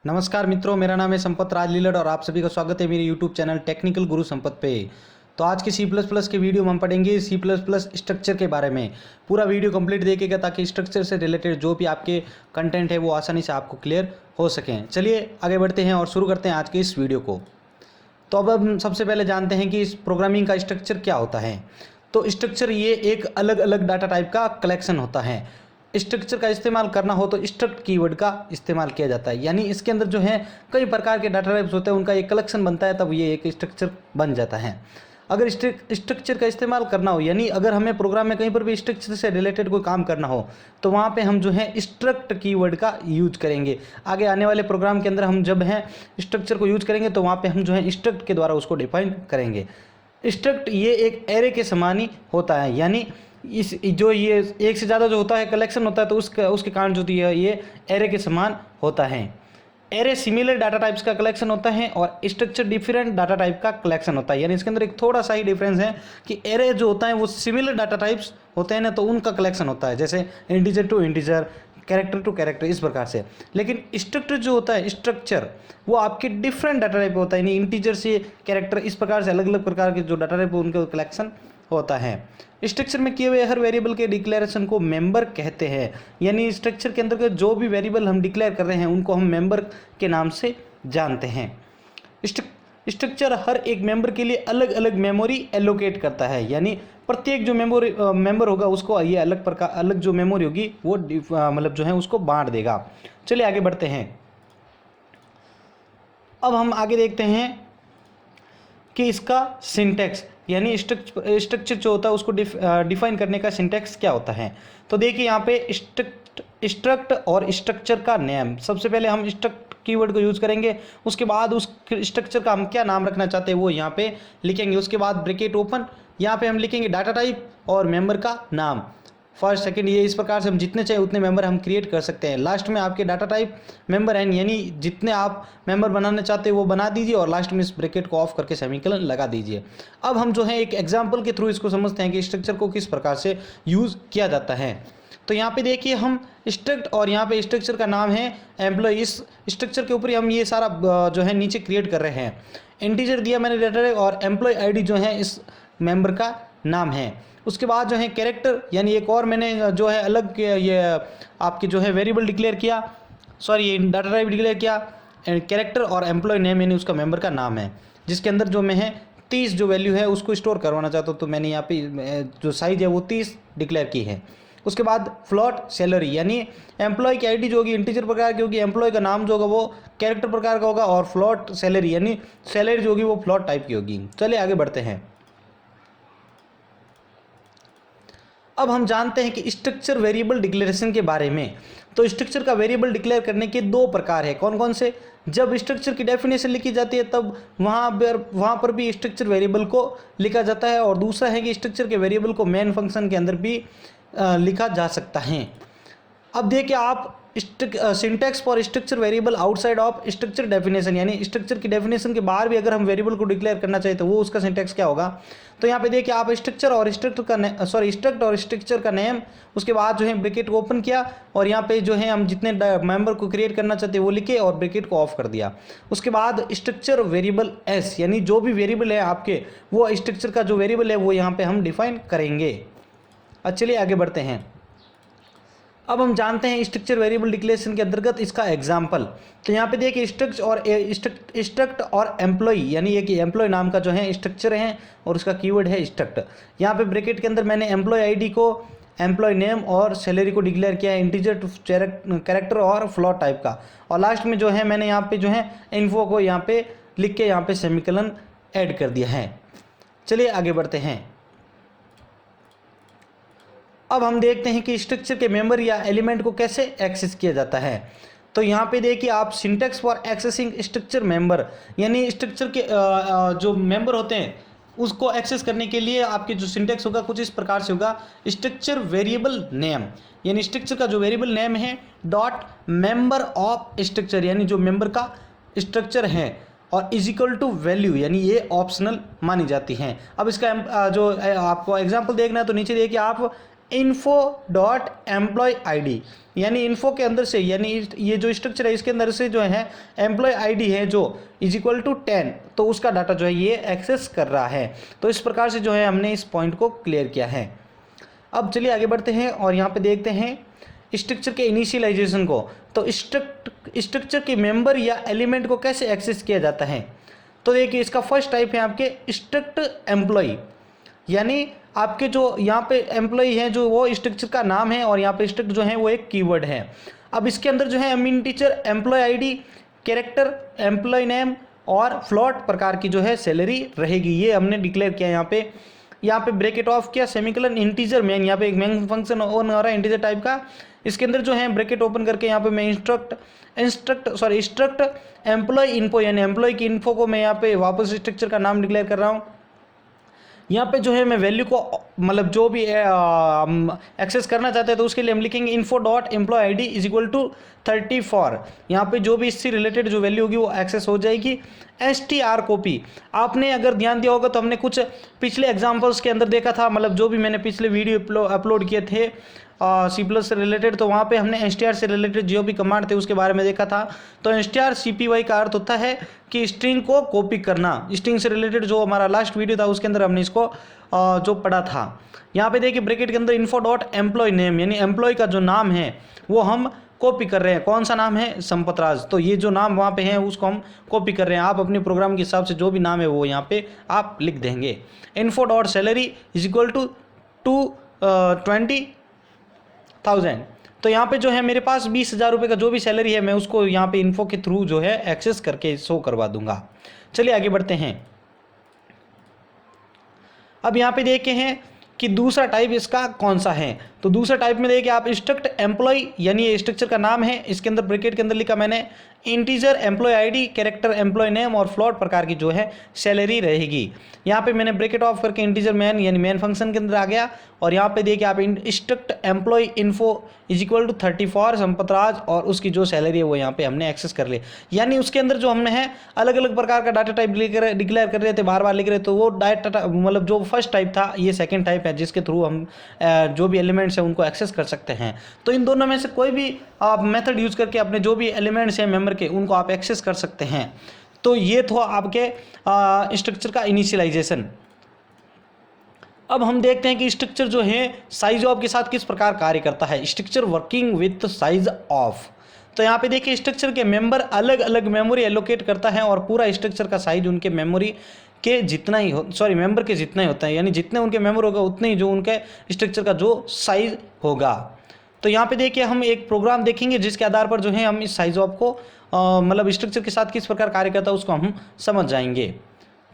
नमस्कार मित्रों, मेरा नाम है संपत राज लीलड़ और आप सभी का स्वागत है मेरे यूट्यूब चैनल टेक्निकल गुरु संपत पे। तो आज के C++ के वीडियो में हम पढ़ेंगे C++ स्ट्रक्चर के बारे में। पूरा वीडियो कंप्लीट देखिएगा ताकि स्ट्रक्चर से रिलेटेड जो भी आपके कंटेंट है वो आसानी से आपको क्लियर हो सकें। चलिए आगे बढ़ते हैं और शुरू करते हैं आज के इस वीडियो को। तो अब हम सबसे पहले जानते हैं कि इस प्रोग्रामिंग का स्ट्रक्चर क्या होता है। तो स्ट्रक्चर ये एक अलग अलग डाटा टाइप का कलेक्शन होता है। स्ट्रक्चर का इस्तेमाल करना हो तो स्ट्रक्ट कीवर्ड का इस्तेमाल किया जाता है, यानी इसके अंदर जो है कई प्रकार के डाटा टाइप्स होते हैं, उनका एक कलेक्शन बनता है, तब ये एक स्ट्रक्चर बन जाता है। अगर स्ट्रक्चर का इस्तेमाल करना हो, यानी अगर हमें प्रोग्राम में कहीं पर भी स्ट्रक्चर से रिलेटेड कोई काम करना हो तो वहाँ पे हम जो है स्ट्रक्ट कीवर्ड का यूज करेंगे। आगे आने वाले प्रोग्राम के अंदर हम जब है स्ट्रक्चर को यूज करेंगे तो वहाँ पे हम जो है स्ट्रक्ट के द्वारा उसको डिफाइन करेंगे। स्ट्रक्ट ये एक एरे के समान ही होता है, यानी इस जो ये एक से ज़्यादा जो होता है कलेक्शन होता है तो उसके कारण जो ये एरे के समान होता है। एरे सिमिलर डाटा टाइप्स का कलेक्शन होता है और स्ट्रक्चर डिफरेंट डाटा टाइप का कलेक्शन होता है, यानी इसके अंदर एक थोड़ा सा ही डिफरेंस है कि एरे जो होता है वो सिमिलर डाटा टाइप्स होते हैं ना, तो उनका कलेक्शन होता है, जैसे integer to integer, character to character, इस प्रकार से। लेकिन स्ट्रक्चर जो होता है स्ट्रक्चर वो आपके डिफरेंट डाटा टाइप होता है, यानी इंटीजर से कैरेक्टर, इस प्रकार से अलग अलग प्रकार के जो डाटा टाइप उनका कलेक्शन होता है। स्ट्रक्चर में किए हुए हर वेरिएबल के डिक्लेरेशन को मेंबर कहते हैं, यानी स्ट्रक्चर के अंदर जो भी वेरिएबल हम डिक्लेयर कर रहे हैं उनको हम मेंबर के नाम से जानते हैं। स्ट्रक्चर हर एक मेंबर के लिए अलग अलग मेमोरी एलोकेट करता है, यानी प्रत्येक जो मेंबर होगा उसको ये अलग जो मेमोरी होगी वो मतलब जो है उसको बांट देगा। चलिए आगे बढ़ते हैं। अब हम आगे देखते हैं कि इसका सिंटैक्स, यानी स्ट्रक्चर जो होता है उसको डिफाइन करने का सिंटैक्स क्या होता है। तो देखिए यहाँ पे स्ट्रक्ट और स्ट्रक्चर का नेम, सबसे पहले हम स्ट्रक्ट कीवर्ड को यूज करेंगे, उसके बाद उस स्ट्रक्चर का हम क्या नाम रखना चाहते हैं वो यहाँ पे लिखेंगे। उसके बाद ब्रैकेट ओपन, यहाँ पे हम लिखेंगे डाटा टाइप और मेंबर का नाम, फर्स्ट सेकंड, ये इस प्रकार से हम जितने चाहिए उतने मेंबर हम क्रिएट कर सकते हैं। लास्ट में आपके डाटा टाइप मेंबर एन, यानी जितने आप मेंबर बनाना चाहते हैं वो बना दीजिए और लास्ट में इस ब्रैकेट को ऑफ करके सेमीकोलन लगा दीजिए। अब हम जो है एक एग्जांपल के थ्रू इसको समझते हैं कि स्ट्रक्चर को किस प्रकार से यूज़ किया जाता है। तो यहाँ पे देखिए हम स्ट्रक्ट और यहाँ पे स्ट्रक्चर का नाम है एम्प्लॉय, इस स्ट्रक्चर के ऊपर हम ये सारा जो है नीचे क्रिएट कर रहे हैं। इंटीजर दिया मैंने डाटा टाइप और एम्प्लॉय आईडी जो है इस मेंबर का नाम है। उसके बाद जो है कैरेक्टर, यानी एक और मैंने जो है अलग ये आपके जो है वेरिएबल डिक्लेयर किया, सॉरी डाटा टाइप डिक्लेयर किया, कैरेक्टर और एम्प्लॉय नेम यानी उसका मेंबर का नाम है, जिसके अंदर जो मैं है 30 जो वैल्यू है उसको स्टोर करवाना चाहता हूँ, तो मैंने यहाँ पे जो साइज है वो 30 डिक्लेयर की है। उसके बाद फ्लॉट सैलरी, यानी एम्प्लॉय की आईडी जो होगी इंटीजर प्रकार की होगी, एम्प्लॉय का नाम जो होगा वो कैरेक्टर प्रकार का होगा और फ्लॉट सैलरी यानी सैलरी जो होगी वो फ्लॉट टाइप की होगी। चलिए आगे बढ़ते हैं। अब हम जानते हैं कि स्ट्रक्चर वेरिएबल डिक्लेरेशन के बारे में। तो स्ट्रक्चर का वेरिएबल डिक्लेयर करने के दो प्रकार है, कौन कौन से। जब स्ट्रक्चर की डेफिनेशन लिखी जाती है तब वहाँ पर भी स्ट्रक्चर वेरिएबल को लिखा जाता है, और दूसरा है कि स्ट्रक्चर के वेरिएबल को मेन फंक्शन के अंदर भी लिखा जा सकता है। अब देखिए आप syntax for structure variable outside of structure definition, यानी स्ट्रक्चर की डेफिनेशन के बाहर भी अगर हम वेरिएबल को डिक्लेयर करना चाहें तो वो उसका सिंटैक्स क्या होगा। तो यहाँ पे देखिए आप स्ट्रक्ट और स्ट्रक्चर का नेम, उसके बाद जो है ब्रैकेट ओपन किया और यहाँ पे जो है हम जितने मेंबर को क्रिएट करना चाहते हैं वो लिखे और ब्रैकेट को ऑफ कर दिया। उसके बाद स्ट्रक्चर वेरिएबल एस, यानी जो भी वेरिएबल है आपके वो स्ट्रक्चर का जो वेरिएबल है वो यहाँ पे हम डिफाइन करेंगे। चलिए आगे बढ़ते हैं। अब हम जानते हैं स्ट्रक्चर वेरिएबल डिक्लेरेशन के अंतर्गत इसका एग्जाम्पल। तो यहाँ पे देखिए स्ट्रक्ट और एम्प्लॉय, यानी एक एम्प्लॉय नाम का जो है स्ट्रक्चर है और उसका कीवर्ड है स्ट्रक्ट। यहाँ पे ब्रैकेट के अंदर मैंने एम्प्लॉय आईडी को, एम्प्लॉय नेम और सैलरी को डिक्लेयर किया है, इंटीजर टू कैरेक्टर और फ्लॉट टाइप का, और लास्ट में जो है मैंने यहाँ पे जो है इन्फो को यहाँ पे लिख के यहाँ पे सेमीकोलन ऐड कर दिया है। चलिए आगे बढ़ते हैं। अब हम देखते हैं कि स्ट्रक्चर के मेंबर या एलिमेंट को कैसे एक्सेस किया जाता है। तो यहाँ पे देखिए आप syntax for accessing structure member, यानी स्ट्रक्चर के जो मेंबर होते हैं उसको एक्सेस करने के लिए आपके जो सिंटैक्स होगा कुछ इस प्रकार से होगा। स्ट्रक्चर वेरिएबल नेम, यानी स्ट्रक्चर का जो वेरिएबल नेम है डॉट मेंबर ऑफ स्ट्रक्चर, यानी जो मेंबर का स्ट्रक्चर है, और इज इक्वल टू वैल्यू, यानी ये ऑप्शनल मानी जाती हैं। अब इसका जो आपको एग्जांपल देखना है तो नीचे देखिए आप इन्फो डॉट एम्प्लॉय आईडी, यानी इन्फो के अंदर से, यानी ये जो स्ट्रक्चर है इसके अंदर से जो है एम्प्लॉय आईडी है जो इज इक्वल टू 10, तो उसका डाटा जो है ये एक्सेस कर रहा है। तो इस प्रकार से जो है हमने इस पॉइंट को क्लियर किया है। अब चलिए आगे बढ़ते हैं और यहाँ पे देखते हैं स्ट्रक्चर के इनिशियलाइजेशन को। तो स्ट्रक्चर के मेंबर या एलिमेंट को कैसे एक्सेस किया जाता है, तो देखिए इसका फर्स्ट टाइप है आपके स्ट्रक्ट एम्प्लॉय, यानी आपके जो यहाँ पे एम्प्लॉय है जो वो स्ट्रक्चर का नाम है और यहाँ पे स्ट्रक्ट जो है वो एक कीवर्ड है। अब इसके अंदर जो है integer employ ID, character employ name और फ्लोट प्रकार की जो है सैलरी रहेगी, ये हमने डिक्लेयर किया। यहाँ पे ब्रैकेट ऑफ किया, सेमीकोलन इंटीजर मेन, यहाँ पे एक मेन फंक्शन ऑन हो रहा है इंटीजर टाइप का, इसके अंदर जो है ब्रैकेट ओपन करके यहाँ पे मैं स्ट्रक्ट एम्प्लॉय इन्फो, यानी एम्प्लॉय की इन्फो को मैं यहाँ पे वापस स्ट्रक्चर का नाम डिक्लेयर कर रहा हूँ। यहाँ पे जो है मैं वैल्यू को मतलब जो भी एक्सेस करना चाहते हैं तो उसके लिए हम लिखेंगे info dot employee I D is equal to 34। यहाँ पे जो भी इससे रिलेटेड जो वैल्यू होगी वो एक्सेस हो जाएगी। str कॉपी, आपने अगर ध्यान दिया होगा तो हमने कुछ पिछले एग्जाम्पल्स के अंदर देखा था, मतलब जो भी मैंने पिछले वीडियो अपलोड किए थे सी प्लस से रिलेटेड, तो वहाँ पे हमने str से रिलेटेड जो भी कमांड थे उसके बारे में देखा था। तो str cpy का अर्थ होता है कि स्ट्रिंग को कॉपी करना। स्ट्रिंग से रिलेटेड जो हमारा लास्ट वीडियो था उसके अंदर हमने इसको जो पढ़ा था। यहाँ पे देखिए ब्रैकेट के अंदर इन्फो डॉट एम्प्लॉय नेम, यानी एम्प्लॉय का जो नाम है वो हम कॉपी कर रहे हैं। कौन सा नाम है? संपत राज। तो ये जो नाम वहाँ पे है उसको हम कॉपी कर रहे हैं। आप अपने प्रोग्राम के हिसाब से जो भी नाम है वो यहाँ पे आप लिख देंगे। Info dot salary is equal to 20,000। तो यहाँ पे जो है मेरे पास 20,000 रुपये का जो भी सैलरी है मैं उसको यहाँ पे इन्फो के थ्रू जो है एक्सेस करके शो करवा दूंगा। चलिए आगे बढ़ते हैं। अब यहाँ पे देखे हैं कि दूसरा टाइप इसका कौन सा है। तो दूसरा टाइप में देखिए आप स्ट्रक्ट एम्प्लॉय, यानी ये स्ट्रक्चर का नाम है, इसके अंदर ब्रैकेट के अंदर लिखा मैंने integer employ ID, character employ name और फ्लोट प्रकार की जो है सैलरी रहेगी। यहाँ पे मैंने ब्रैकेट ऑफ करके इंटीजर मैन यानी मेन फंक्शन के अंदर आ गया और यहाँ पे देखिए आप struct employ info is equal to 34 Sampat Raj और उसकी जो सैलरी है वो यहाँ पे हमने एक्सेस कर ली। यानी उसके अंदर जो हमने है अलग अलग प्रकार का डाटा टाइप डिक्लेयर कर रहे थे, बार बार लिख रहे, तो वो डाटा मतलब जो फर्स्ट टाइप था ये सेकेंड टाइप है जिसके थ्रू हम जो भी एलिमेंट्स हैं उनको एक्सेस कर सकते हैं। तो इन दोनों में से कोई भी आप मेथड यूज करके अपने जो भी एलिमेंट्स हैं मेंबर के उनको आप एक्सेस कर सकते हैं। तो ये था आपके स्ट्रक्चर का इनिशियलाइजेशन। अब हम देखते हैं कि स्ट्रक्चर जो है साइज ऑफ के साथ किस प्रकार कार्य करता है। Structure working with size of. तो यहाँ पे देखिए स्ट्रक्चर के मेंबर अलग अलग मेमोरी एलोकेट करता है और पूरा स्ट्रक्चर का साइज उनके मेमोरी के जितना ही मेंबर के जितना ही होता है, यानी जितने उनके मेंबर होगा उतने ही जो उनके स्ट्रक्चर का जो साइज होगा। तो यहाँ पे देखिए हम एक प्रोग्राम देखेंगे जिसके आधार पर जो है हम इस साइज ऑफ को मतलब स्ट्रक्चर के साथ किस प्रकार कार्य करता है उसको हम समझ जाएंगे।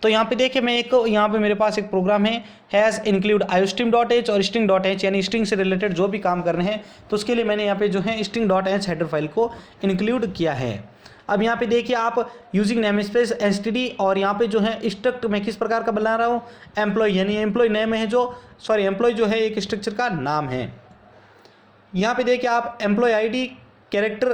तो यहाँ पे देखिए मैं यहाँ पे मेरे पास एक प्रोग्राम है हैज़ इंक्लूड iostream.h और string.h, यानी स्ट्रिंग से रिलेटेड जो भी काम करने हैं तो उसके लिए मैंने यहाँ पे जो है string.h हेडर फाइल को इंक्लूड किया है। अब यहाँ पे देखिए आप यूजिंग नेम स्पेस एसटीडी और यहाँ पे जो है स्ट्रक्ट मैं किस प्रकार का बना रहा हूँ एम्प्लॉय, यानी एम्प्लॉय नेम है एम्प्लॉय जो है एक स्ट्रक्चर का नाम है। यहाँ पे देखिए आप employee ID, character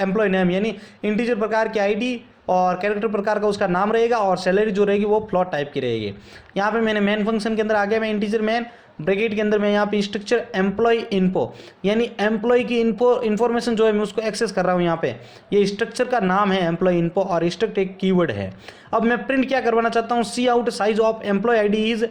employ name, यानी इंटीजर प्रकार की आईडी और कैरेक्टर प्रकार का उसका नाम रहेगा और सैलरी जो रहेगी वो फ्लोट टाइप की रहेगी। यहाँ पे मैंने मेन फंक्शन के अंदर आ गया मैं इंटीजर मैन, ब्रैकेट के अंदर मैं यहाँ पे स्ट्रक्चर एम्प्लॉय इन्फो, यानी एम्प्लॉय की इन्फॉर्मेशन जो है मैं उसको एक्सेस कर रहा हूँ। यहाँ पे ये स्ट्रक्चर का नाम है एम्प्लॉय इन्फो और स्ट्रक्ट एक कीवर्ड है। अब मैं प्रिंट क्या करवाना चाहता हूँ, cout size of employ ID is,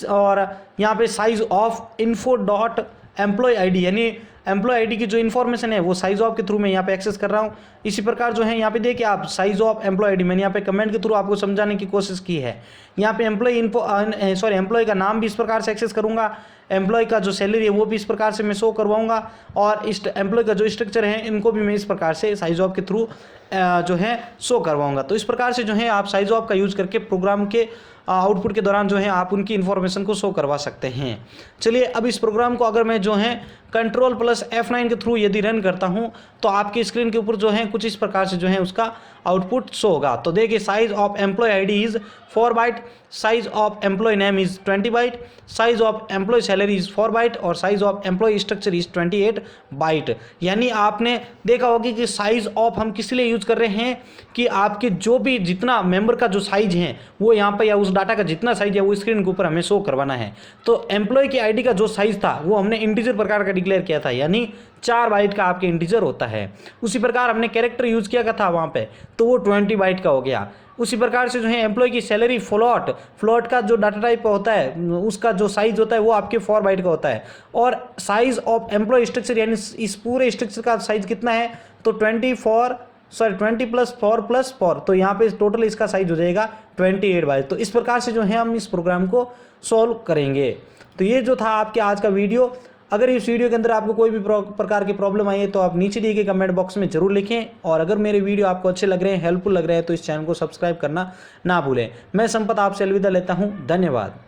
और यहाँ पे size of info dot employ ID, यानी एम्प्लॉय आईडी की जो इन्फॉर्मेशन है वो साइज ऑफ के थ्रू मैं यहाँ पे एक्सेस कर रहा हूँ। इसी प्रकार जो है यहाँ पे देखिए आप साइज ऑफ एम्प्लॉय आईडी मैंने यहाँ पे कमेंट के थ्रू आपको समझाने की कोशिश की है। यहाँ पे एम्प्लॉय का नाम भी इस प्रकार से एक्सेस करूँगा, एम्प्लॉय का जो सैलरी है वो भी इस प्रकार से मैं शो करवाऊंगा और इस एम्प्लॉय का जो स्ट्रक्चर है इनको भी मैं इस प्रकार से साइज ऑफ के थ्रू जो है शो करवाऊंगा। तो इस प्रकार से जो है आप साइज ऑफ का यूज करके प्रोग्राम के आउटपुट के दौरान जो है आप उनकी इन्फॉर्मेशन को शो करवा सकते हैं। चलिए अब इस प्रोग्राम को अगर मैं जो है Ctrl+F9 के थ्रू यदि रन करता हूं तो आपकी स्क्रीन के ऊपर जो है कुछ इस प्रकार से जो है उसका आउटपुट शो होगा। तो देखिए size of employ ID is 4 byte, size of employ name is 20 byte, size of employ salary is 4 byte और size of employ structure is 28 byte. यानी आपने देखा होगा कि साइज ऑफ हम किस लिए यूज कर रहे हैं कि आपके जो भी जितना मेंबर का जो साइज है वो यहाँ पर या उस डाटा का जितना साइज है वो स्क्रीन के ऊपर हमें शो करवाना है। तो एम्प्लॉय की आईडी का जो साइज था वो हमने इंटीजर प्रकार का डिक्लेयर किया था, यानी 4 बाइट का आपके इंटीजर होता है। उसी प्रकार हमने कैरेक्टर यूज किया था वहाँ पे, तो वो 20 बाइट का हो गया। उसी प्रकार से जो है एम्प्लॉय की सैलरी फ्लोट का जो डाटा टाइप होता है उसका जो साइज होता है वो आपके 4 बाइट का होता है। और साइज ऑफ एम्प्लॉय स्ट्रक्चर यानी इस पूरे स्ट्रक्चर का साइज कितना है, तो 20 + 4 तो यहाँ पे टोटल इसका साइज हो जाएगा 28 बाइट। तो इस प्रकार से जो है हम इस प्रोग्राम को सॉल्व करेंगे। तो ये जो था आपके आज का वीडियो। अगर इस वीडियो के अंदर आपको कोई भी प्रकार की प्रॉब्लम आई है तो आप नीचे दिए गए कमेंट बॉक्स में जरूर लिखें। और अगर मेरे वीडियो आपको अच्छे लग रहे हैं, हेल्पफुल लग रहे हैं, तो इस चैनल को सब्सक्राइब करना ना भूलें। मैं संपत आपसे अलविदा लेता हूं। धन्यवाद।